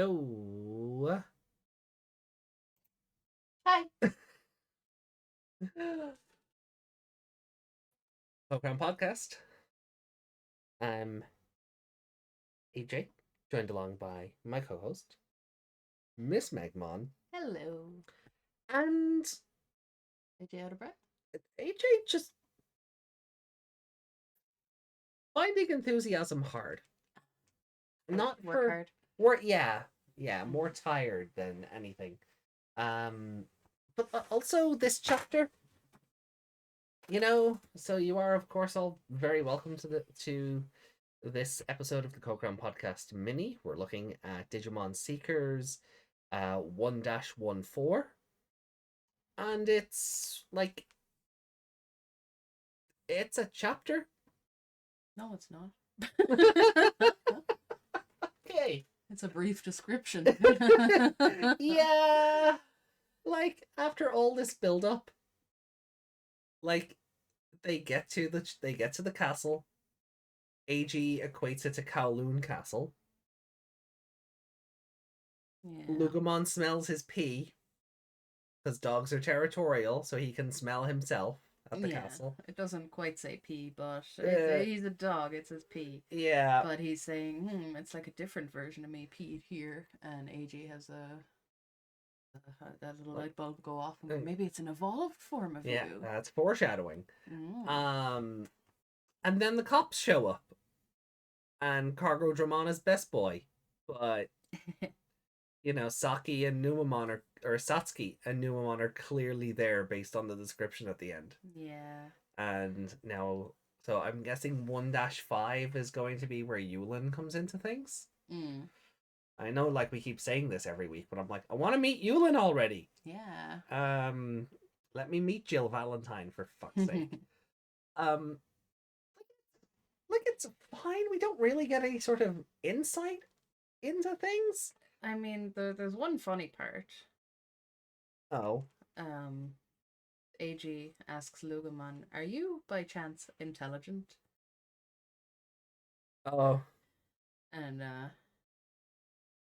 Yo. Hi. Program Podcast. I'm AJ, joined along by my co-host, Miss Megmon, Hello. and AJ out of breath? AJ just finding enthusiasm hard. Not Work for hard. work, yeah, more tired than anything. Um, but also this chapter, so you are of course all very welcome to this episode of the Kokram Podcast Mini. We're looking at Digimon Seekers 1-14. And it's a chapter. No, it's not. Okay. It's a brief description. Yeah. Like after all this build up, like they get to the castle. AG equates it to Kowloon Castle. Yeah. Lugumon smells his pee because dogs are territorial, so he can smell himself at the castle. It doesn't quite say pee, but he's a dog. It says pee. Yeah. But he's saying, it's like a different version of me peed here, and AG has that little light bulb go off, and maybe it's an evolved form of you. Yeah, that's foreshadowing. Mm. And then the cops show up, and Cargo Dramana's best boy, but Saki and Numamon or Satsuki and Numamon are clearly there based on the description at the end. Yeah. And now, so I'm guessing 1-5 is going to be where Yulin comes into things. Mm. I know, like, we keep saying this every week, but I'm like, I want to meet Yulin already. Yeah. Let me meet Jill Valentine, for fuck's sake. Like, it's fine. We don't really get any sort of insight into things. I mean, there's one funny part. Oh. AG asks Lugumon, "Are you by chance intelligent?" Oh. And I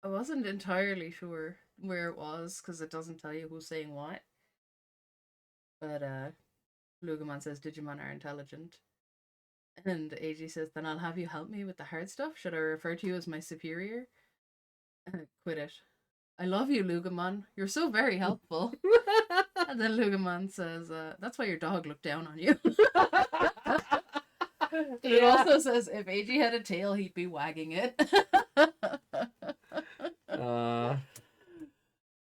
wasn't entirely sure where it was because it doesn't tell you who's saying what. But Lugumon says Digimon are intelligent. And AG says, "Then I'll have you help me with the hard stuff. Should I refer to you as my superior?" Quit it. "I love you, Lugumon. You're so very helpful." And then Lugumon says, "That's why your dog looked down on you." It also says, "If AG had a tail, he'd be wagging it." So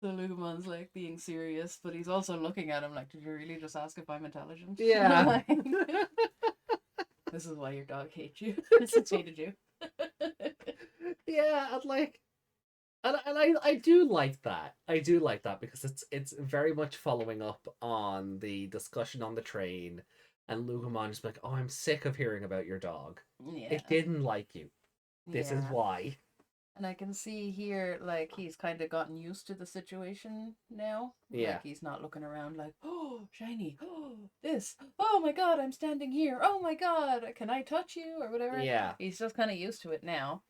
Lugumon's like being serious, but he's also looking at him like, "Did you really just ask if I'm intelligent?" Yeah. This is why your dog hates you. It's hated you. Yeah, and I do like that. I do like that because it's very much following up on the discussion on the train, and Lugumon just like, "Oh, I'm sick of hearing about your dog. Yeah. It didn't like you. This is why." And I can see here, like, he's kind of gotten used to the situation now. Yeah. Like, he's not looking around like, "Oh, shiny. Oh, this. Oh my god, I'm standing here. Oh my god, can I touch you?" Or whatever. Yeah. He's just kind of used to it now.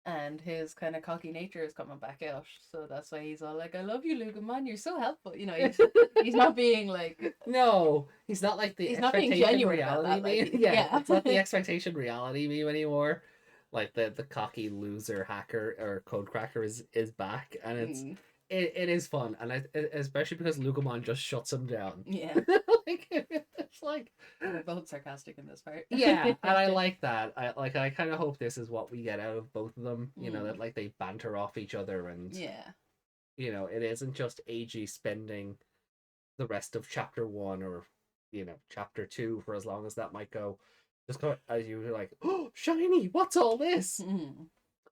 And his kind of cocky nature is coming back out. So that's why he's all like, "I love you, Lugumon. You're so helpful." He's not being like... No, he's not like the he's not being genuine reality about that, meme. like, yeah, it's not the expectation reality meme anymore. Like the cocky loser hacker or code cracker is back, and it is fun, and especially because Lugumon just shuts him down. Yeah. It's like they're both sarcastic in this part. Yeah, and I like that. I kind of hope this is what we get out of both of them. That like they banter off each other, and it isn't just AG spending the rest of chapter 1 or chapter 2 for as long as that might go. Just go as you were like, "Oh, shiny! What's all this?"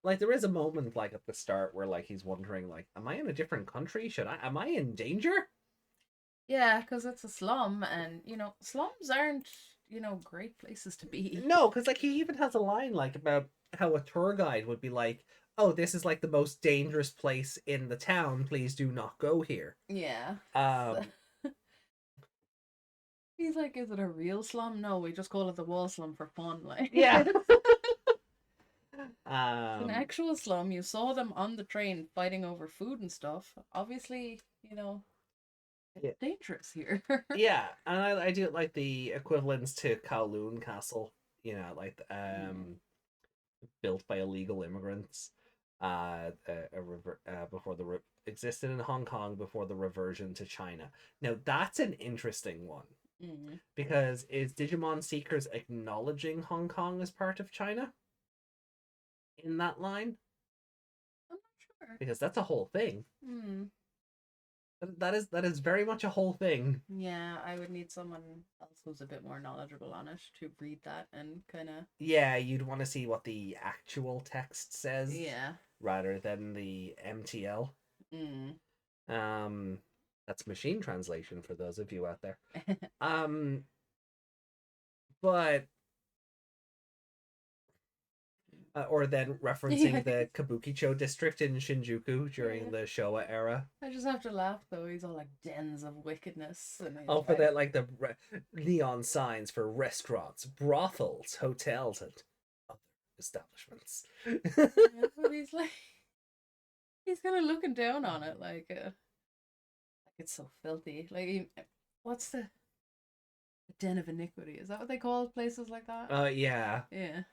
Like there is a moment like at the start where like he's wondering like, "Am I in a different country? Am I in danger?" Yeah, because it's a slum, and slums aren't great places to be. No, because like he even has a line like about how a tour guide would be like, "Oh, this is like the most dangerous place in the town. Please do not go here." Yeah. He's like, "Is it a real slum?" "No, we just call it the wall slum for fun." Like, yeah. An actual slum. You saw them on the train fighting over food and stuff. Obviously, it's dangerous here. Yeah, and I do like the equivalents to Kowloon Castle. Like built by illegal immigrants. Before existed in Hong Kong before the reversion to China. Now that's an interesting one because is Digimon Seekers acknowledging Hong Kong as part of China in that line? I'm not sure because that's a whole thing. That is very much a whole thing. Yeah, I would need someone else who's a bit more knowledgeable on it to read that and kind of. Yeah, you'd want to see what the actual text says. Yeah. Rather than the MTL. That's machine translation for those of you out there. But or then referencing the Kabukicho district in Shinjuku during the Showa era. I just have to laugh though. He's all like dens of wickedness. And for that, like the neon signs for restaurants, brothels, hotels, and other establishments. But he's kind of looking down on it, like it's so filthy. Like, what's the den of iniquity? Is that what they call places like that? Yeah. Yeah.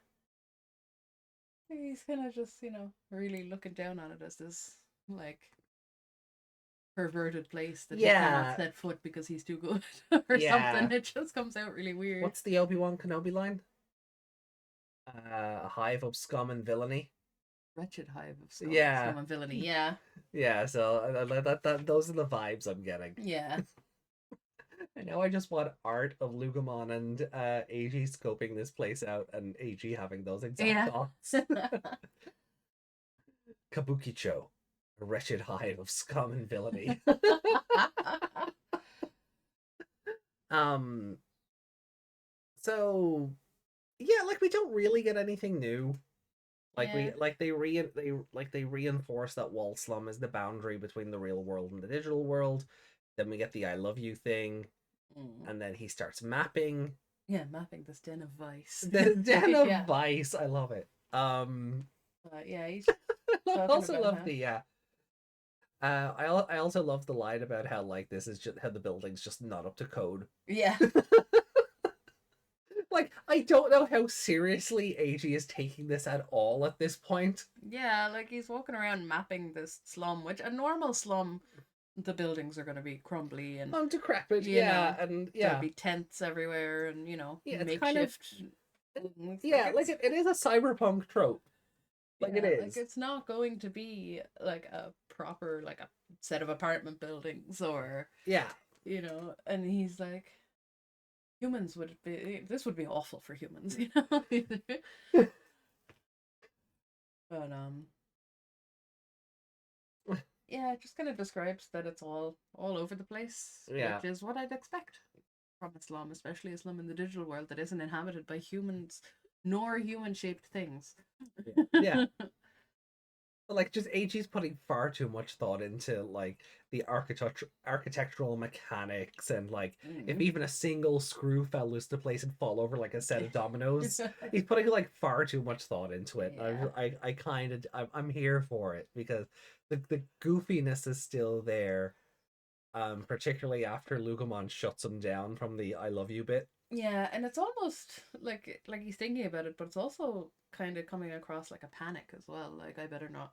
He's kind of just, really looking down on it as this, like, perverted place that he cannot set foot because he's too good or something. It just comes out really weird. What's the Obi-Wan Kenobi line? A hive of scum and villainy. Wretched hive of scum and villainy. Yeah. Yeah. So that those are the vibes I'm getting. Yeah. And now I just want art of Lugomon and AG scoping this place out and AG having those exact thoughts. Kabukicho, a wretched hive of scum and villainy. So yeah, like we don't really get anything new. Like they reinforce that wall slum is the boundary between the real world and the digital world. Then we get the I love you thing. And then he starts mapping. Yeah, mapping this den of vice. The den of vice. I love it. He's I also love the I also love the line about how like this is just how the building's just not up to code. Yeah. Like I don't know how seriously AG is taking this at all at this point. Yeah, like he's walking around mapping this slum, which a normal slum, the buildings are going to be crumbly and decrepit. And there'll be tents everywhere, and makeshift. Kind of, it is a cyberpunk trope. Like it is. Like it's not going to be like a proper like a set of apartment buildings or and he's like, humans this would be awful for humans, But yeah, it just kind of describes that it's all over the place, which is what I'd expect from a slum, especially a slum in the digital world that isn't inhabited by humans nor human-shaped things. Yeah. Like just AG's putting far too much thought into like the architectural mechanics and like if even a single screw fell loose to place and fall over like a set of dominoes, he's putting like far too much thought into it. I'm here for it because the goofiness is still there, particularly after Lugomon shuts him down from the I love you bit. Yeah, and it's almost like he's thinking about it, but it's also kind of coming across like a panic as well. Like I better not,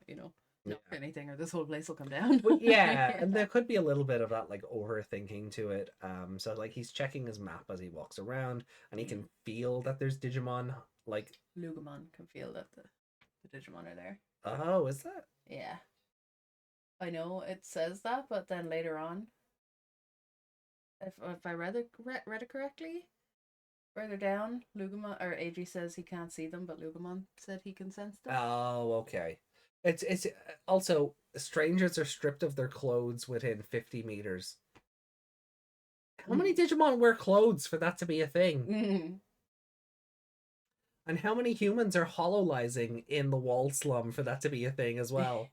knock anything or this whole place will come down. And there could be a little bit of that like overthinking to it. So like he's checking his map as he walks around, and he can feel that there's Digimon. Like Lugomon can feel that the Digimon are there. Oh, is that? Yeah, I know it says that, but then later on, if I read it correctly. Further down, Lugomon or AG says he can't see them, but Lugomon said he can sense them. Oh, okay. It's also strangers are stripped of their clothes within 50 meters. How many Digimon wear clothes for that to be a thing? And how many humans are hololizing in the wall slum for that to be a thing as well?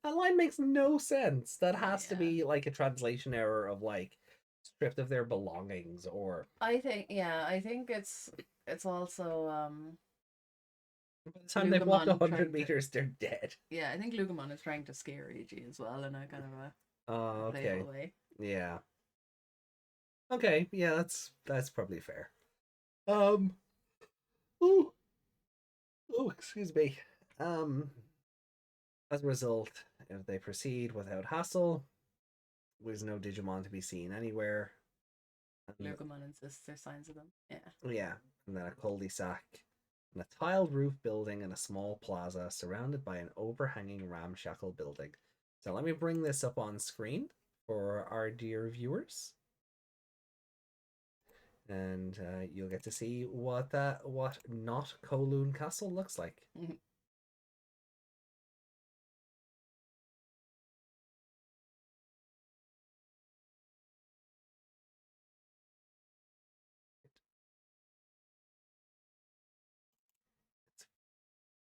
That line makes no sense. That has to be like a translation error of like stripped of their belongings or I think it's also By the time they've walked 100 meters, they're dead. Yeah, I think Lugomon is trying to scare AG as well in a kind of a okay. way. Yeah. Okay, yeah, that's probably fair. Oh, excuse me. As a result, if they proceed without hassle, there's no Digimon to be seen anywhere. Lugomon insists there's signs of them. Yeah. Yeah, and then a cul-de-sac, and a tiled roof building, and a small plaza surrounded by an overhanging ramshackle building. So let me bring this up on screen for our dear viewers. And you'll get to see what not Kowloon Castle looks like. It's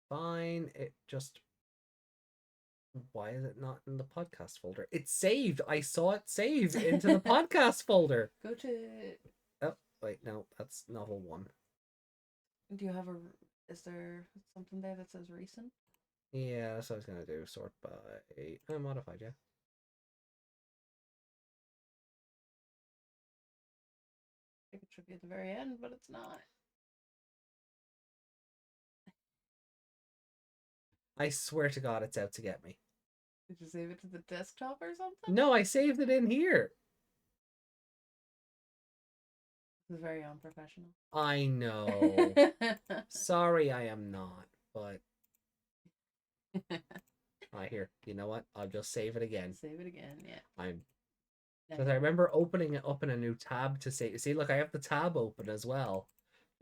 fine. It just, why is it not in the podcast folder? It's saved. I saw it saved into the podcast folder. Go to. Oh wait, no, that's novel 1. Do you have a? Is there something there that says recent? Yeah, that's what I was gonna do. Sort by modified. Yeah. I think it should be at the very end, but it's not. I swear to God, it's out to get me. Did you save it to the desktop or something? No, I saved it in here. This is very unprofessional. I know. Sorry, I am not, but here. You know what? I'll just save it again. Save it again, yeah. Because I remember opening it up in a new tab to say, see, look, I have the tab open as well,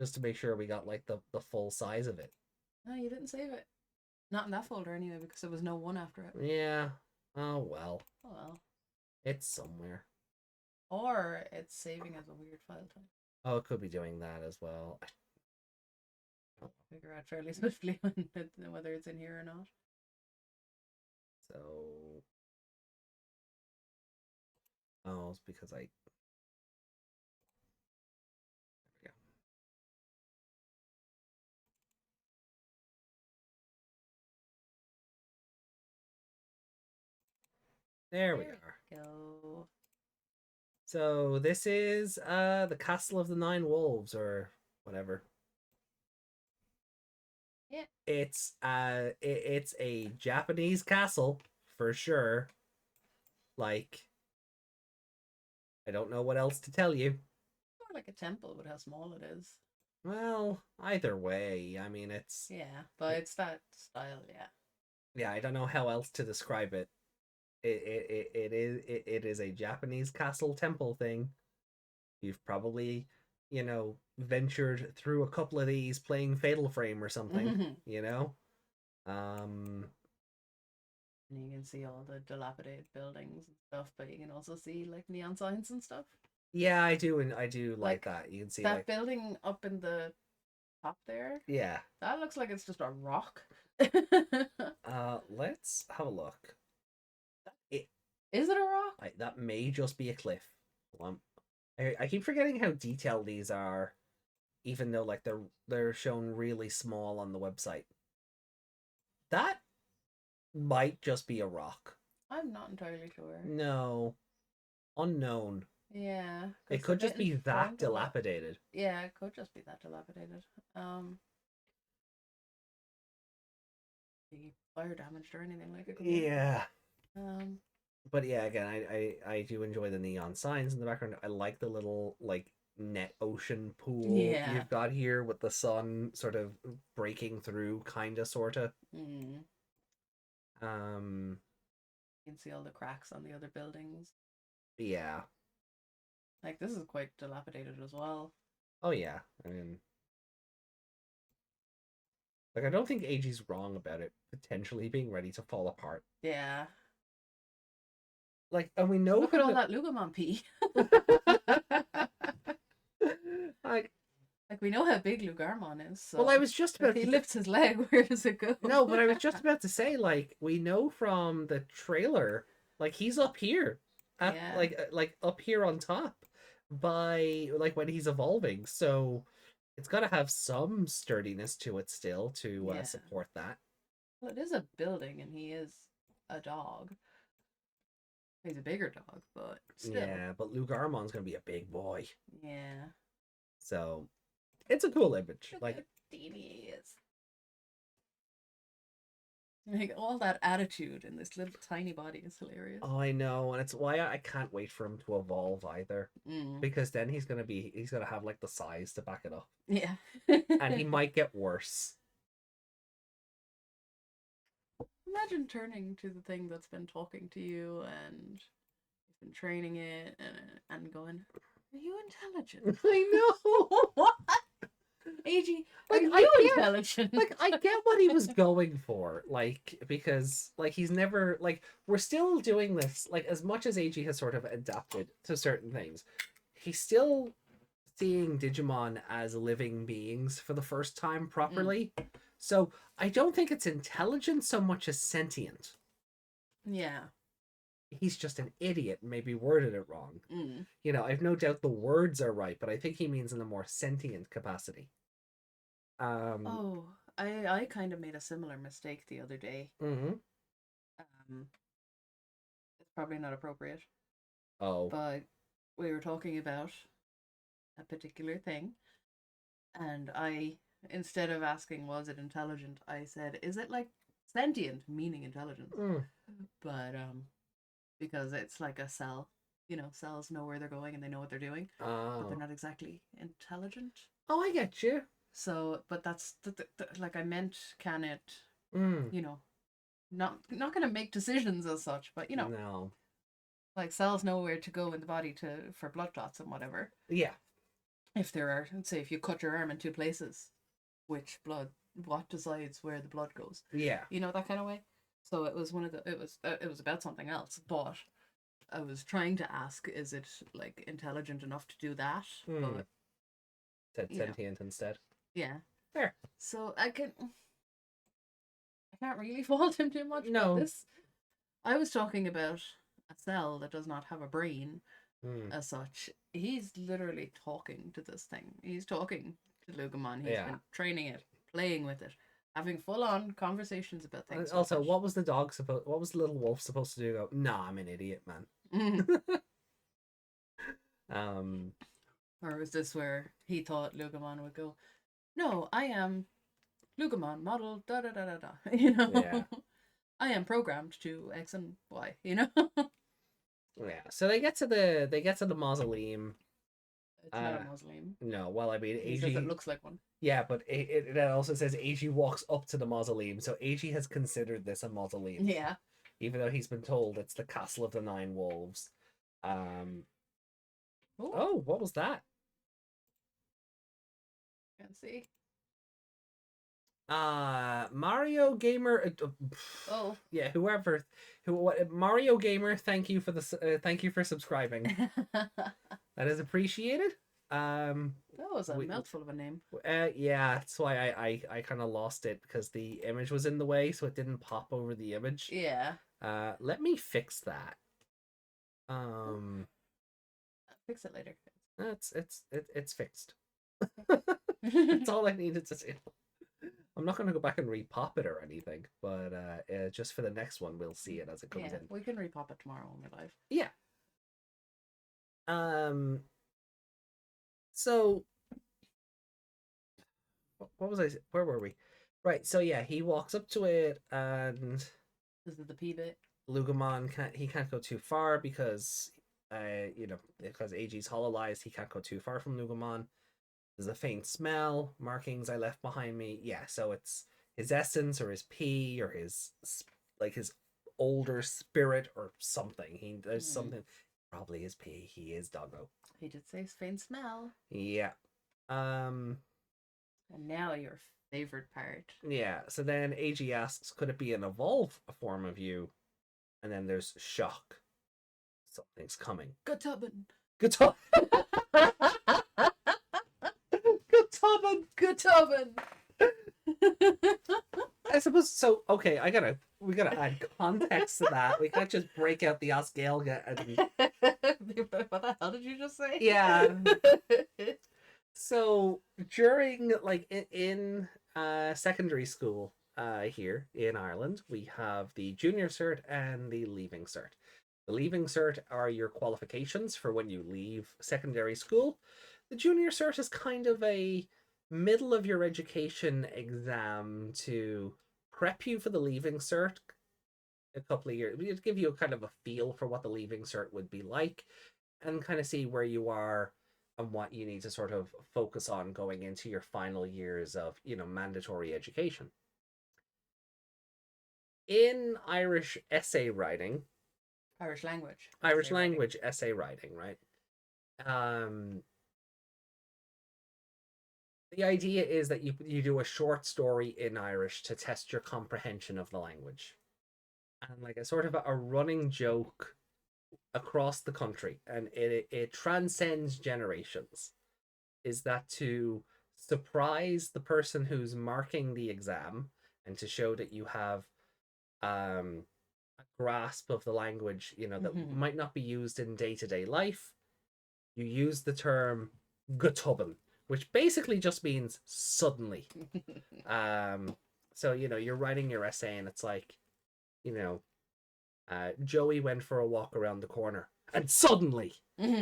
just to make sure we got like the full size of it. No, you didn't save it. Not in that folder anyway, because there was no 1 after it. Yeah. Oh well. Oh well. It's somewhere. Or it's saving as a weird file type. Oh, it could be doing that as well. I'll figure out fairly swiftly whether it's in here or not. So. Oh, it's because I. There we go. So this is the Castle of the Nine Wolves or whatever. Yeah. It's it's a Japanese castle for sure. Like, I don't know what else to tell you. More like a temple with how small it is. Well, either way, I mean it's. Yeah, but it's that style, yeah. Yeah, I don't know how else to describe it. It is a Japanese castle temple thing. You've probably, ventured through a couple of these playing Fatal Frame or something, And you can see all the dilapidated buildings and stuff, but you can also see like neon signs and stuff. Yeah, I do, and I do like that. You can see that building up in the top there. Yeah, that looks like it's just a rock. Let's have a look. Is it a rock? That may just be a cliff. I keep forgetting how detailed these are, even though like they're shown really small on the website. That might just be a rock. I'm not entirely sure. No, unknown. Yeah, it could just be that dilapidated. Yeah, it could just be that dilapidated. Be fire damaged or anything like it. Yeah. But yeah, again, I do enjoy the neon signs in the background. I like the little like net ocean pool you've got here with the sun sort of breaking through, kinda, sorta. You can see all the cracks on the other buildings. Yeah. Like, this is quite dilapidated as well. Oh yeah, I mean, like, I don't think AG's wrong about it potentially being ready to fall apart. Yeah. Like, and we know. Look at all that Lugomon pee. like we know how big Lugarmon is. So well, I was just about. If he lifts his leg, where does it go? No, but I was just about to say, like, we know from the trailer, like, he's up here, like up here on top, by like when he's evolving. So it's got to have some sturdiness to it still to support that. Well, it is a building, and he is a dog. He's a bigger dog, but still. Yeah, but Lugarmon's gonna be a big boy. Yeah. So, it's a cool image. Look like how teeny he is. Like, all that attitude in this little tiny body is hilarious. Oh, I know, and it's why I can't wait for him to evolve either. Because then he's gonna have like the size to back it up. Yeah. And he might get worse. Imagine turning to the thing that's been talking to you and you've been training it and going, "Are you intelligent?" I know. What? AG, like, are you intelligent? Like, I get what he was going for, like, because, like, he's never, like, we're still doing this, like, as much as AG has sort of adapted to certain things, he's still seeing Digimon as living beings for the first time properly. So I don't think it's intelligent so much as sentient. Yeah. He's just an idiot and maybe worded it wrong. You know, I've no doubt the words are right, but I think he means in a more sentient capacity. I kind of made a similar mistake the other day. It's probably not appropriate. But we were talking about a particular thing, and instead of asking was it intelligent, I said, is it like sentient, meaning intelligence? But because it's like a cell, you know, cells know where they're going and they know what they're doing, but they're not exactly intelligent. Oh, I get you. So, but that's like I meant, can it, you know, not going to make decisions as such, but you know, no, like cells know where to go in the body for blood clots and whatever. Yeah. If there are, say, if you cut your arm in 2 places, what decides where the blood goes? Yeah. You know, that kind of way. So it was it was about something else, but I was trying to ask, is it like intelligent enough to do that? But said sentient instead. Yeah. Fair. So I can't really fault him too much. No. But I was talking about a cell that does not have a brain as such. He's literally talking to this thing. He's talking to Lugomon. He's been training it, playing with it, having full-on conversations about things. Also, what was the little wolf supposed to do? Go, nah, I'm an idiot, man. Or was this where he thought Lugomon would go, no, I am Lugomon model da da da da da. You know? Yeah. I am programmed to X and Y, you know? Yeah. So they get to the mausoleum. It's not a mausoleum. No, well, I mean, AG says it looks like one. Yeah, but it also says AG walks up to the mausoleum, so AG has considered this a mausoleum. Yeah. Even though he's been told it's the Castle of the Nine Wolves. Oh, what was that? Can't see. Mario Gamer. Yeah, Mario Gamer. Thank you for subscribing. That is appreciated. That was a mouthful of a name. Yeah, that's why I kind of lost it because the image was in the way, so it didn't pop over the image. Yeah. Let me fix that. Fix it later. It's fixed. That's all I needed to say. I'm not going to go back and repop it or anything, but just for the next one, we'll see it as it comes in. We can repop it tomorrow when we're live. Yeah. So, what was I? Where were we? Right. So yeah, he walks up to it, and this is the P bit. Lugomon can't go too far because, because AG's hololized, he can't go too far from Lugomon. There's a faint smell, markings I left behind me. Yeah, so it's his essence or his P or his older spirit or something. There's something. Probably his P. He is Doggo. He did say faint smell. Yeah. And now your favorite part. Yeah. So then AG asks, could it be an evolved form of you? And then there's shock. Something's coming. Gutubin. Gutubin. I suppose so. Okay, we gotta add context to that. We can't just break out the Osgalga and what the hell did you just say? Yeah. So during like in secondary school here in Ireland, we have the junior cert and the leaving cert. The leaving cert are your qualifications for when you leave secondary school. The junior cert is kind of a middle of your education exam to prep you for the leaving cert a couple of years. It give you a kind of a feel for what the leaving cert would be like and kind of see where you are and what you need to sort of focus on going into your final years of, mandatory education. In Irish essay writing, Irish language essay writing, right? The idea is that you do a short story in Irish to test your comprehension of the language. And like a sort of a running joke across the country, and it transcends generations, is that to surprise the person who's marking the exam and to show that you have a grasp of the language, that might not be used in day-to-day life, you use the term gutubben, which basically just means suddenly. So you're writing your essay and it's like, Joey went for a walk around the corner and suddenly.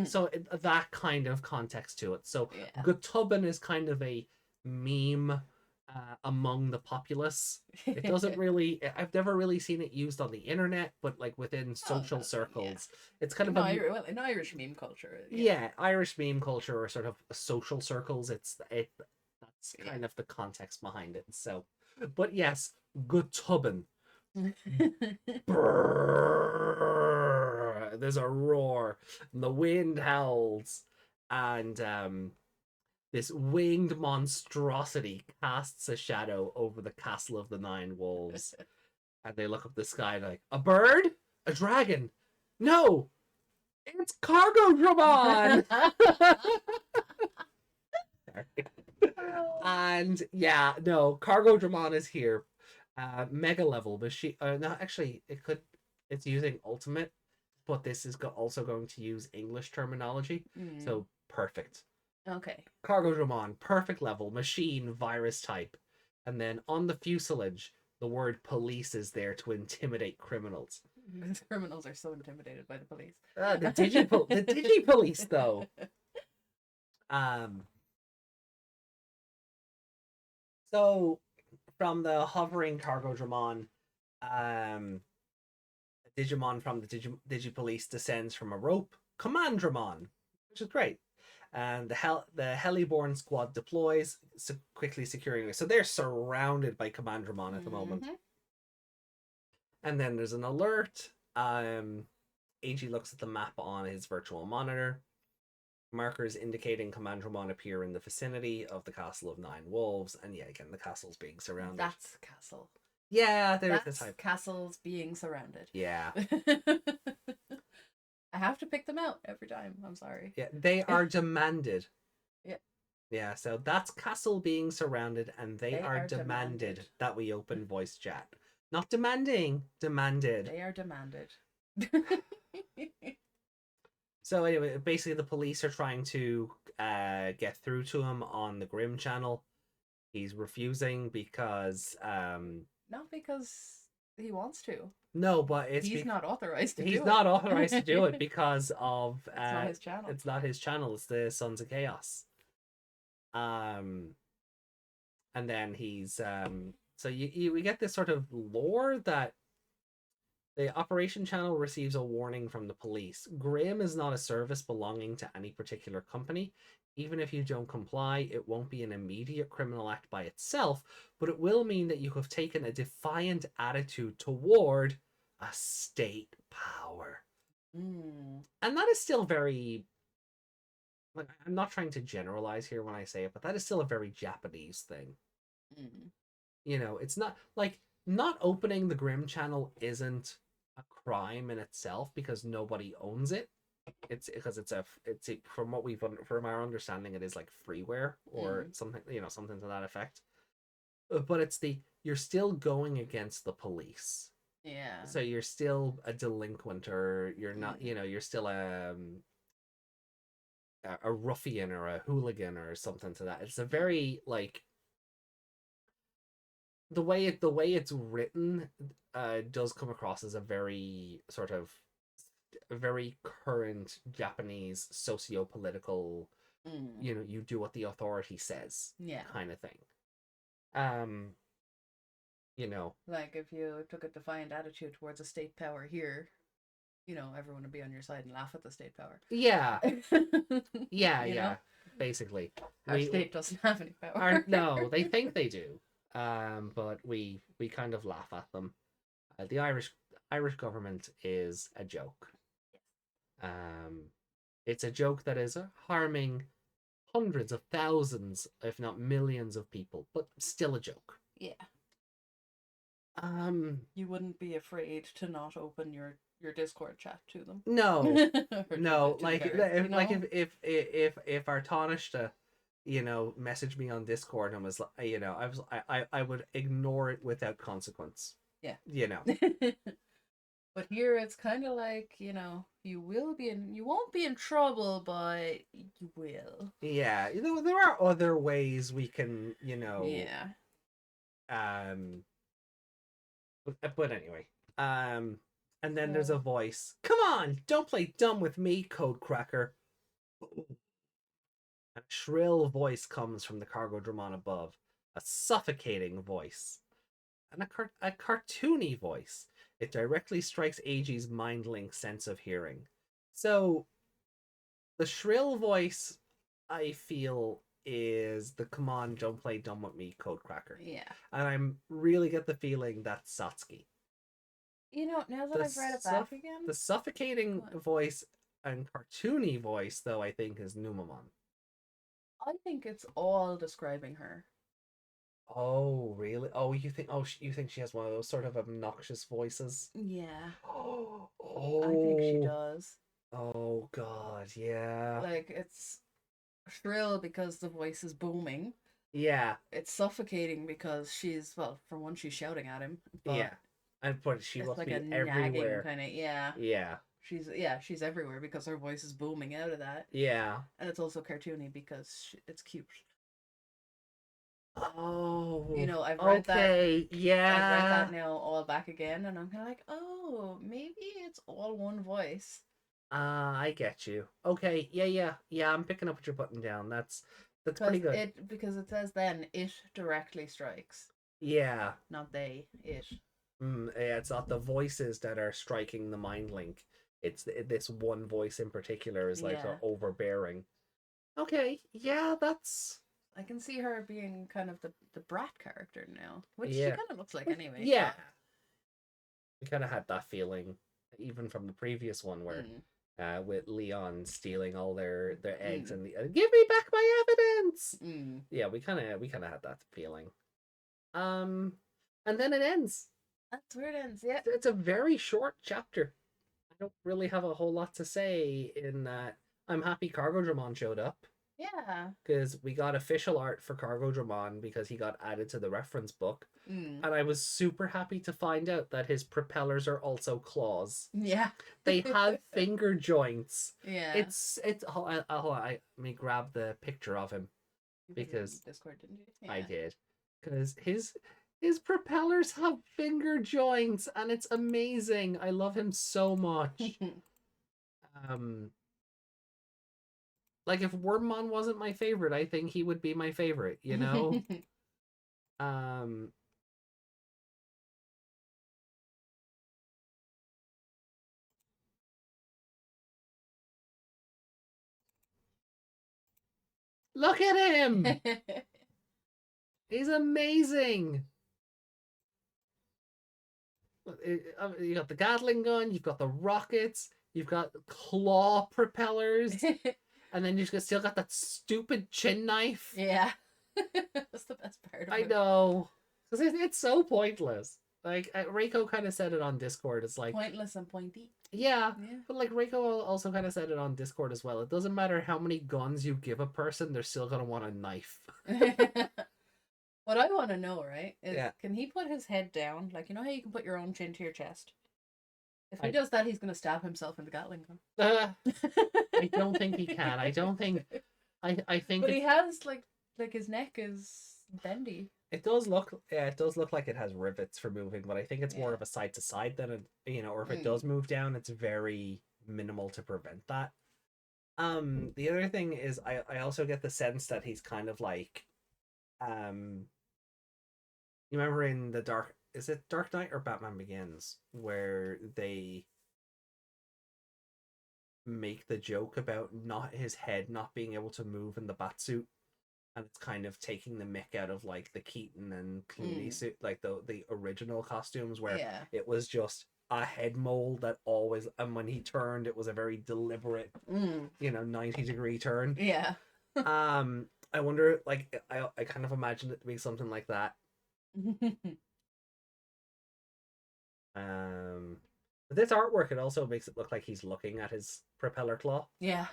So that kind of context to it. So yeah. Gutubben is kind of a meme among the populace. It doesn't really, I've never really seen it used on the internet, but like within social circles, it's kind of in Irish meme culture. Yeah, Irish meme culture or sort of social circles. That's kind of the context behind it. So, but yes, Gutubben. There's a roar, and the wind howls, and this winged monstrosity casts a shadow over the castle of the Nine Wolves. And they look up the sky like, a bird? A dragon? No! It's Cargo-Dramon! And yeah, no, Cargo-Dramon is here. Mega level machine. No, actually, it's using ultimate, but this is also going to use English terminology. So perfect. Okay. Cargo-Dramon, perfect level, machine, virus type. And then on the fuselage, the word police is there to intimidate criminals. Criminals are so intimidated by the police. The Digi-police, though. So, from the hovering Cargo-Dramon, Digimon from the Digi-police descends from a rope, Command-Dramon, which is great. And the Heliborn squad deploys, quickly securing it. So they're surrounded by Command-Dramon at the moment. And then there's an alert. AG looks at the map on his virtual monitor. Markers indicating Command-Dramon appear in the vicinity of the Castle of Nine Wolves. And yeah, again, the castle's being surrounded. That's castle. Yeah, there's the type. Castles being surrounded. Yeah. I have to pick them out every time. I'm sorry. Yeah, they are demanded. Yeah. Yeah, so that's castle being surrounded, and they are demanded that we open voice chat. Not demanding, demanded. They are demanded. So anyway, basically the police are trying to get through to him on the Grim channel. He's refusing because... Not because he wants to. No, but he's not authorized to do it. He's not authorized to do it because of... it's not his channel. It's not his channel. It's the Sons of Chaos. And then he's... So we get this sort of lore that the Operation Channel receives a warning from the police. Grim is not a service belonging to any particular company. Even if you don't comply, it won't be an immediate criminal act by itself, but it will mean that you have taken a defiant attitude toward a state power. And that is still very... Like, I'm not trying to generalize here when I say it, but that is still a very Japanese thing. It's not... Like, not opening the Grim channel isn't a crime in itself because nobody owns it. It's because it's from our understanding, it is like freeware or something, something to that effect. But you're still going against the police. Yeah. So you're still a delinquent, or you're not, you're still a ruffian or a hooligan or something to that. It's a very like the way it's written does come across as a very sort of a very current Japanese socio-political, you know, you do what the authority says, kind of thing. You know, like if you took a defiant attitude towards a state power here, you know, everyone would be on your side and laugh at the state power. Yeah. Yeah. Know? Basically, our state doesn't have any power. No, they think they do. But we kind of laugh at them. The Irish government is a joke. It's a joke that is harming hundreds of thousands, if not millions of people, but still a joke. Yeah. You wouldn't be afraid to not open your Discord chat to them. No. No, like if our Taoiseach, you know, messaged me on Discord and was like, you know, I would ignore it without consequence. Yeah. You know. But here it's kind of like, you know, you won't be in trouble, but you will. Yeah, you know, there are other ways we can, you know. Yeah. But anyway, and then there's a voice. Come on, don't play dumb with me, code cracker. A shrill voice comes from the cargo dramon above, a suffocating voice, and a cartoony voice. It directly strikes AG's mind-link sense of hearing. So, the shrill voice, I feel, is the "Come on, don't play dumb with me" code cracker. Yeah. And I'm really get the feeling that's Satsuki. You know, now that I've read it back again, the suffocating voice and cartoony voice, though, I think is Numamon. I think it's all describing her. Oh, really? Oh, you think she has one of those sort of obnoxious voices? Yeah. Oh, I think she does. Oh God, yeah. Like it's shrill because the voice is booming. Yeah. It's suffocating because she's, well, for one, she's shouting at him. Yeah. But she must like be a everywhere. Kind of, yeah. Yeah. She's everywhere because her voice is booming out of that. Yeah. And it's also cartoony because it's cute. Oh. You know, I've read that. Yeah. I've read that now all back again, and I'm kind of like, oh, maybe it's all one voice. I get you. Okay, yeah. I'm picking up what you're putting down. That's pretty good. Because it says then it directly strikes. Yeah. Not they. It. Yeah, it's not the voices that are striking the mind link. It's this one voice in particular is like overbearing. Okay, yeah, that's. I can see her being kind of the brat character now, which she kind of looks like anyway. Yeah. We kind of had that feeling, even from the previous one, where with Leon stealing all their eggs and give me back my evidence. Yeah, we kind of had that feeling. And then it ends. That's where it ends. Yeah, it's a very short chapter. I don't really have a whole lot to say in that. I'm happy Cargo Dramon showed up. Yeah. Because we got official art for Cargo Dramon because he got added to the reference book. And I was super happy to find out that his propellers are also claws. Yeah. They have finger joints. Yeah. It's hold on, let me grab the picture of him. Because Discord, didn't you? Yeah. I did. Because his propellers have finger joints and it's amazing. I love him so much. Like if Wormmon wasn't my favorite, I think he would be my favorite, you know? Look at him! He's amazing! You got the Gatling gun, you've got the rockets, you've got claw propellers. And then you still got that stupid chin knife. Yeah. That's the best part of it. I know. Because it's so pointless. Like, Reiko kind of said it on Discord. It's like... pointless and pointy. Yeah. But, like, Reiko also kind of said it on Discord as well. It doesn't matter how many guns you give a person, they're still going to want a knife. What I want to know, right, is can he put his head down? Like, you know how you can put your own chin to your chest? If he does that, he's gonna stab himself in the Gatling gun. I don't think he can. I don't think. I think. But he has like his neck is bendy. It does look. Yeah, it does look like it has rivets for moving, but I think it's more of a side to side than or if it does move down, it's very minimal to prevent that. The other thing is, I also get the sense that he's kind of like, you remember in the is it Dark Knight or Batman Begins, where they make the joke about his head not being able to move in the Batsuit, and it's kind of taking the mick out of like the Keaton and Clooney suit, like the original costumes, where it was just a head mold that always, and when he turned, it was a very deliberate 90-degree turn. I wonder, like, I kind of imagined it to be something like that. But this artwork, it also makes it look like he's looking at his propeller claw. It's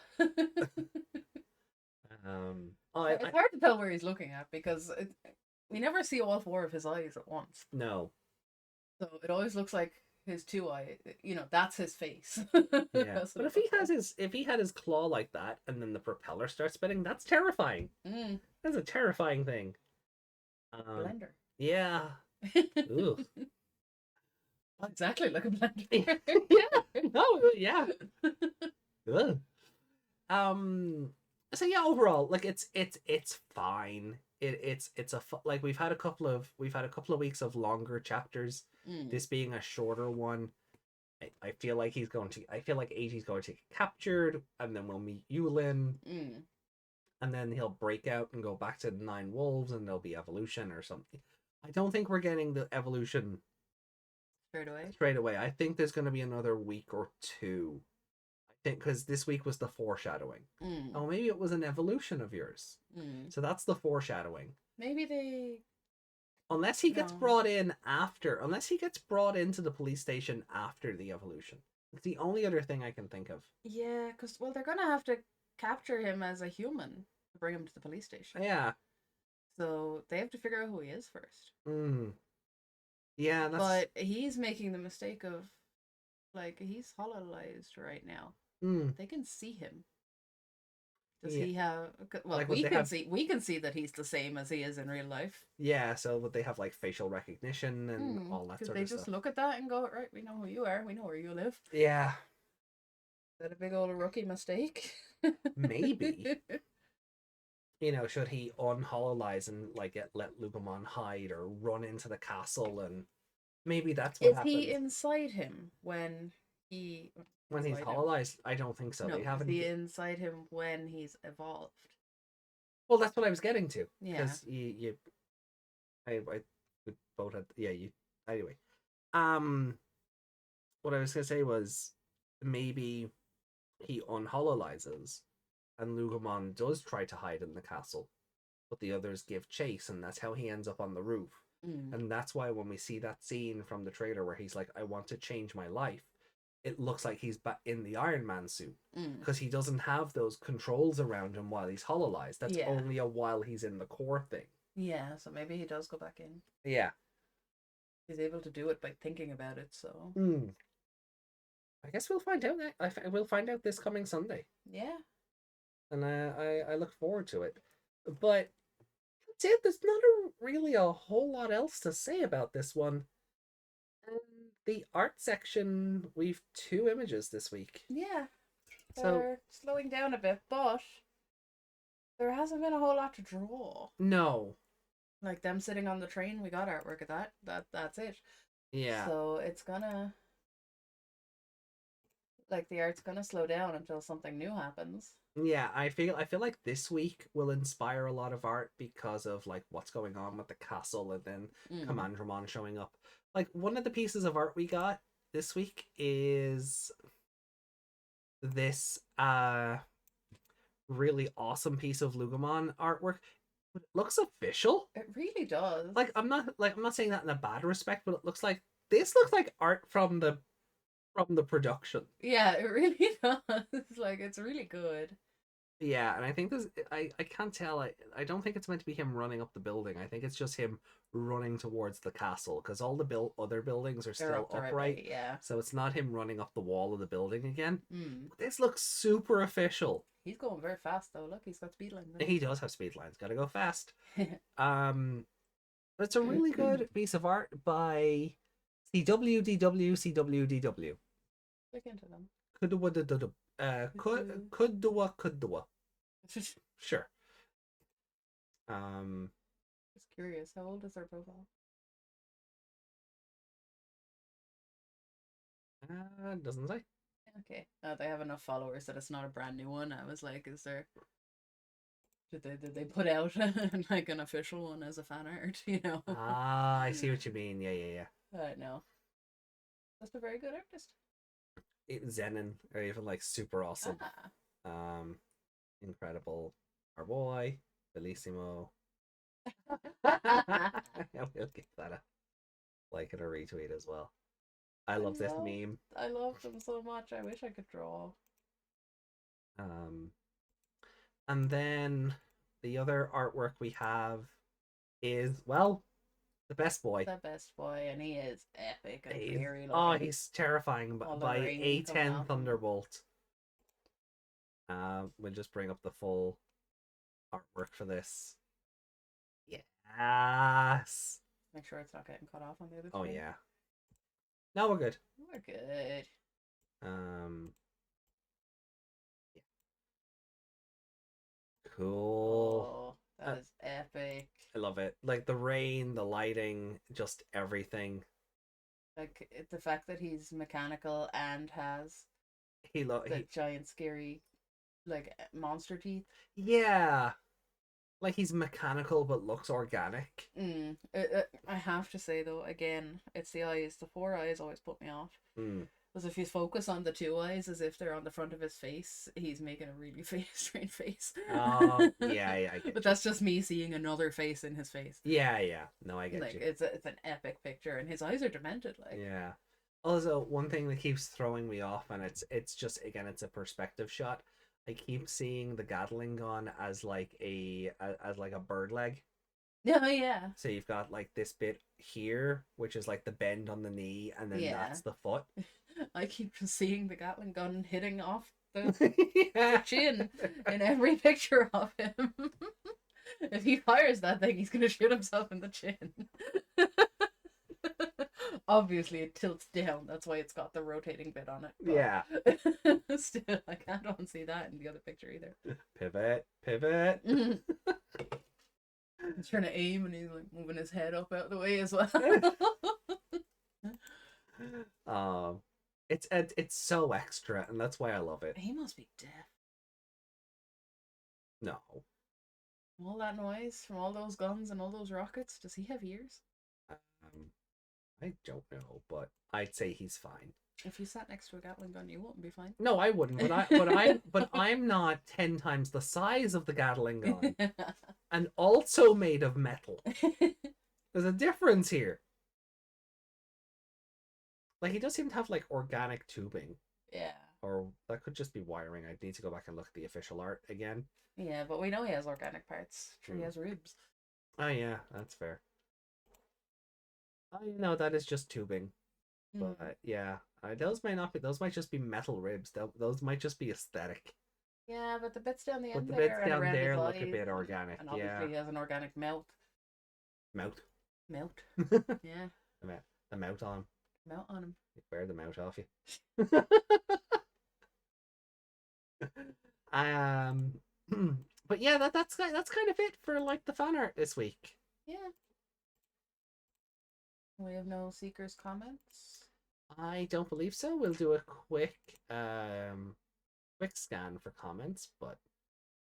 hard to tell where he's looking at, because we never see all four of his eyes at once. No. So it always looks like his two eyes, that's his face. But if he had his claw like that, and then the propeller starts spinning, that's terrifying. That's a terrifying thing. Blender. Yeah. Ooh. Exactly like a blender. Ugh. So yeah, overall, like it's fine. It's like we've had a couple of weeks of longer chapters. This being a shorter one, I feel like AG's going to get captured, and then we'll meet Yulin, and then he'll break out and go back to the 9 Wolves, and there'll be evolution or something. I don't think we're getting the evolution straight away. I think there's going to be another week or two. I think, because this week was the foreshadowing. Oh, maybe it was an evolution of yours. So that's the foreshadowing. Maybe they... Unless he gets brought in after. Unless he gets brought into the police station after the evolution. It's the only other thing I can think of. Yeah, because, well, they're going to have to capture him as a human to bring him to the police station. Yeah. So they have to figure out who he is first. Yeah, but he's making the mistake of, like, he's hololized right now. They can see him. Does he have? Well, like, we can see that he's the same as he is in real life. Yeah, so would they have like facial recognition and all that sort of stuff? They just look at that and go, right, we know who you are. We know where you live. Yeah. Is that a big old rookie mistake? Maybe. Should he unhololize and like let Lugomon hide, or run into the castle, and maybe that's what happens. Is he inside him when he's hololized? I don't think so. No, they haven't. Is he inside him when he's evolved? Well, that's what I was getting to. Yeah. Because I both had anyway. What I was gonna say was maybe he unhololizes, and Lugomon does try to hide in the castle, but the others give chase, and that's how he ends up on the roof. And that's why when we see that scene from the trailer where he's like, I want to change my life, it looks like he's back in the Iron Man suit, because he doesn't have those controls around him while he's hololized. That's only a while he's in the core thing. Yeah, so maybe he does go back in. Yeah. He's able to do it by thinking about it, so... I guess we'll find out. We'll find out this coming Sunday. Yeah. And I look forward to it. But that's it. There's not really a whole lot else to say about this one. The art section, we've 2 images this week. Yeah. They're slowing down a bit, but there hasn't been a whole lot to draw. No. Like them sitting on the train, we got artwork of that. That's it. Yeah. So it's gonna... Like, the art's gonna slow down until something new happens. Yeah, I feel like this week will inspire a lot of art because of like what's going on with the castle, and then Commandramon showing up. Like, one of the pieces of art we got this week is this really awesome piece of Lugomon artwork. It looks official. It really does. Like, I'm not saying that in a bad respect, but it looks like art from the production. Yeah, it really does. Like, it's really good. Yeah, and I think this. I can't tell. I don't think it's meant to be him running up the building. I think it's just him running towards the castle because all the other buildings are They're still up the right upright. way, yeah. So it's not him running up the wall of the building again. Mm. This looks super official. He's going very fast though. Look, he's got speed lines. He does have speed lines. Got to go fast. It's a really good piece of art by CWDW. Look into them. Kudwa. Sure. Just curious, how old is their profile? Doesn't say. Okay. They have enough followers that it's not a brand new one. I was like, is there? Did they put out like an official one as a fan art? You know. Ah, I see what you mean. Yeah. I know. That's a very good artist. Zenon are even like super awesome. Incredible. Our boy, Bellissimo. We'll give that a like and a retweet as well. I love this meme. I love them so much. I wish I could draw. And then the other artwork we have is, well, the best boy. The best boy, and he is epic and scary. Oh, he's terrifying by A10 Thunderbolt. We'll just bring up the full artwork for this. Yes. Make sure it's not getting cut off on the other screen. Oh yeah. No, we're good. We're good. Yeah. Cool. Oh, that is epic. I love it. Like the rain, the lighting, just everything. Like the fact that he's mechanical and has the giant scary like monster teeth. Yeah. Like he's mechanical but looks organic. I have to say though, again, it's the eyes. The 4 eyes always put me off. Because if you focus on the 2 eyes as if they're on the front of his face, he's making a really strange face. Oh, yeah, I get But that's just me seeing another face in his face. Yeah. No, I get like, you. It's an epic picture, and his eyes are demented. Like, yeah. Also, one thing that keeps throwing me off, and it's just, again, it's a perspective shot. I keep seeing the Gatling gun as like a bird leg. Yeah. So you've got like this bit here, which is like the bend on the knee, and then that's the foot. I keep just seeing the Gatling gun hitting off the chin in every picture of him. If he fires that thing, he's gonna shoot himself in the chin. Obviously, it tilts down. That's why it's got the rotating bit on it. But yeah. Still, I can't unsee that in the other picture either. Pivot. He's trying to aim, and he's like moving his head up out of the way as well. It's so extra, and that's why I love it. He must be deaf. No. All that noise from all those guns and all those rockets. Does he have ears? I don't know, but I'd say he's fine. If you sat next to a Gatling gun, you wouldn't be fine. No, I wouldn't. But I'm not 10 times the size of the Gatling gun, and also made of metal. There's a difference here. Like he does seem to have like organic tubing. Yeah. Or that could just be wiring. I'd need to go back and look at the official art again. Yeah, but we know he has organic parts. He has ribs. Oh yeah, that's fair. I know that is just tubing. But yeah, those might not be. Those might just be metal ribs. Those might just be aesthetic. Yeah, but the bits down the end look a bit organic. And obviously he has an organic mouth. Mouth. Yeah. The mouth on him. Mouth on him. You wear the mouth off you. But yeah, that's kind of it for like the fan art this week. Yeah. We have no seekers comments. I don't believe so. We'll do a quick scan for comments, but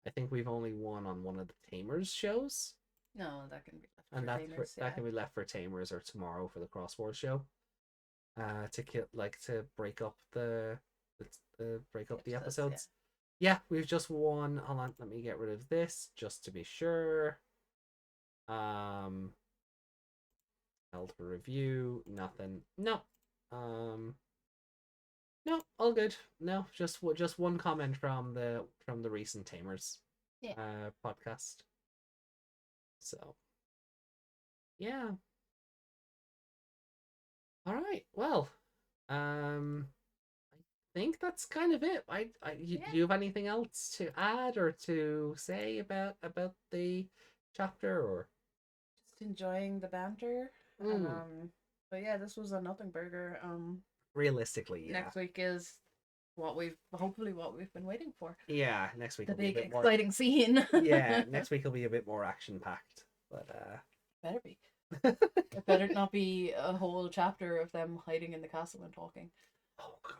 I think we've only won on one of the Tamers shows. No, that can be left and for Tamers. That can be left for Tamers or tomorrow for the Crossword show. To break up the episodes. Yeah, we've just won. Hold on, let me get rid of this just to be sure. Held for review, nothing. No. No, all good. No, just one comment from the recent Tamers podcast. So yeah. All right. Well, I think that's kind of it. Do you have anything else to add or to say about the chapter, or just enjoying the banter? But yeah, this was a nothing burger. Realistically, yeah. Next week is hopefully what we've been waiting for. Yeah, next week the will be big a bit exciting more... scene. Yeah, next week will be a bit more action packed, but better be. It better not be a whole chapter of them hiding in the castle and talking. Oh god.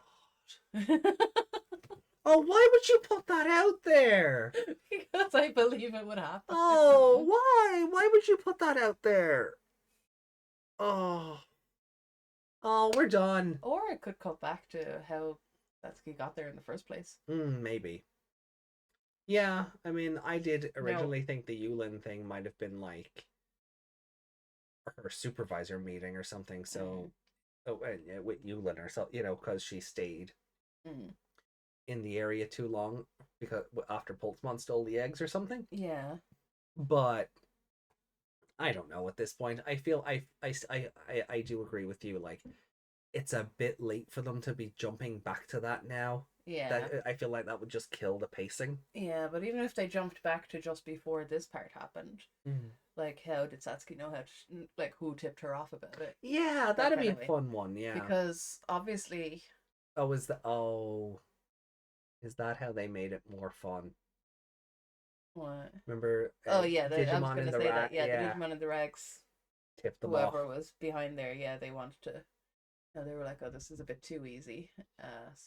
Oh, why would you put that out there? Because I believe it would happen. Oh, why? Why would you put that out there? Oh. Oh, we're done. Or it could cut back to how Satsuki got there in the first place. Maybe. Yeah, I mean, I did originally think the Yulin thing might have been like her supervisor meeting or something. So, with Yulin or so, because she stayed in the area too long because after Poltzmon stole the eggs or something. Yeah. But I don't know at this point. I feel I do agree with you. Like, it's a bit late for them to be jumping back to that now. Yeah. I feel like that would just kill the pacing. Yeah, but even if they jumped back to just before this part happened, like, how did Satsuki know how to, like, who tipped her off about it? Yeah, that'd be a fun one, yeah. Because obviously... Is that how they made it more fun? What? Remember? Yeah, Digimon I was going to say that. Yeah, yeah, the Digimon in the rags. Tipped them whoever off. was behind there, yeah, they wanted to... No, they were like, oh, this is a bit too easy.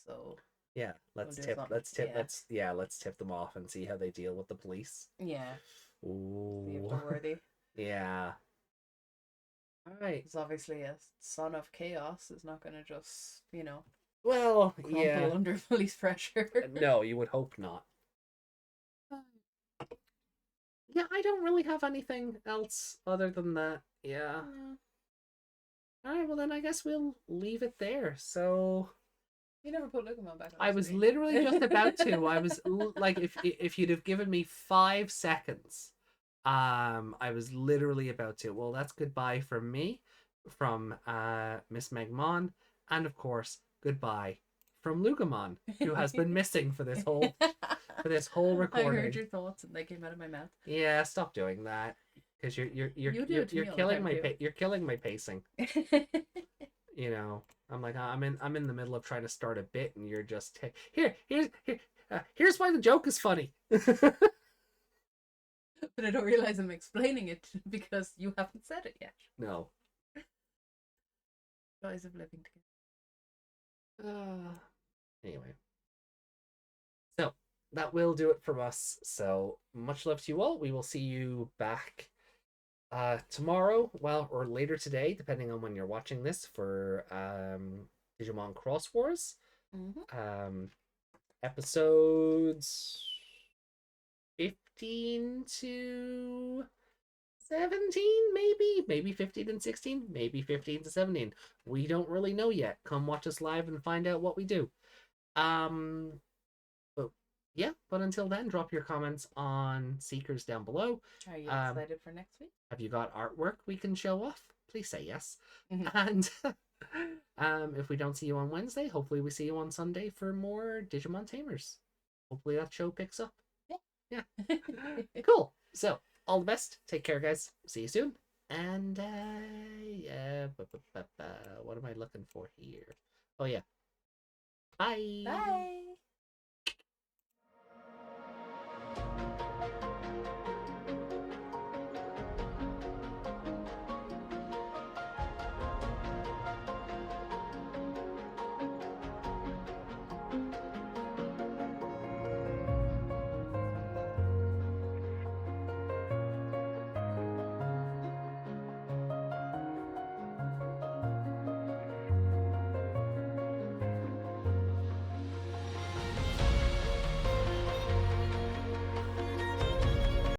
So... Yeah, let's tip them off and see how they deal with the police. Yeah. Ooh. See if they're worthy. Yeah. All right. Because obviously a son of chaos is not going to just, well, crumple under police pressure. No, you would hope not. Yeah, I don't really have anything else other than that. Yeah. All right, well then I guess we'll leave it there. So... You never put Lugumon back on. I was literally just about to. I was like, if you'd have given me 5 seconds, I was literally about to. Well, that's goodbye from me, from Miss Megmon, and of course, goodbye from Lugumon, who has been missing for this whole recording. I heard your thoughts and they came out of my mouth. Yeah, stop doing that, because you're killing my pacing. I'm like, I'm in the middle of trying to start a bit, and you're just here's why the joke is funny. But I don't realize I'm explaining it because you haven't said it yet. No. Joys of living together. Anyway. So that will do it from us. So much love to you all. We will see you back tomorrow, or later today, depending on when you're watching this, for Digimon Cross Wars. Episodes 15 to 17, maybe 15 and 16, maybe 15 to 17. We don't really know yet. Come watch us live and find out what we do. But until then, drop your comments on Seekers down below. Are you excited for next week? Have you got artwork we can show off? Please say yes. And if we don't see you on Wednesday, hopefully we see you on Sunday for more Digimon Tamers. Hopefully that show picks up. Yeah. Cool. So, all the best. Take care, guys. See you soon. And what am I looking for here? Oh yeah. Bye. Bye.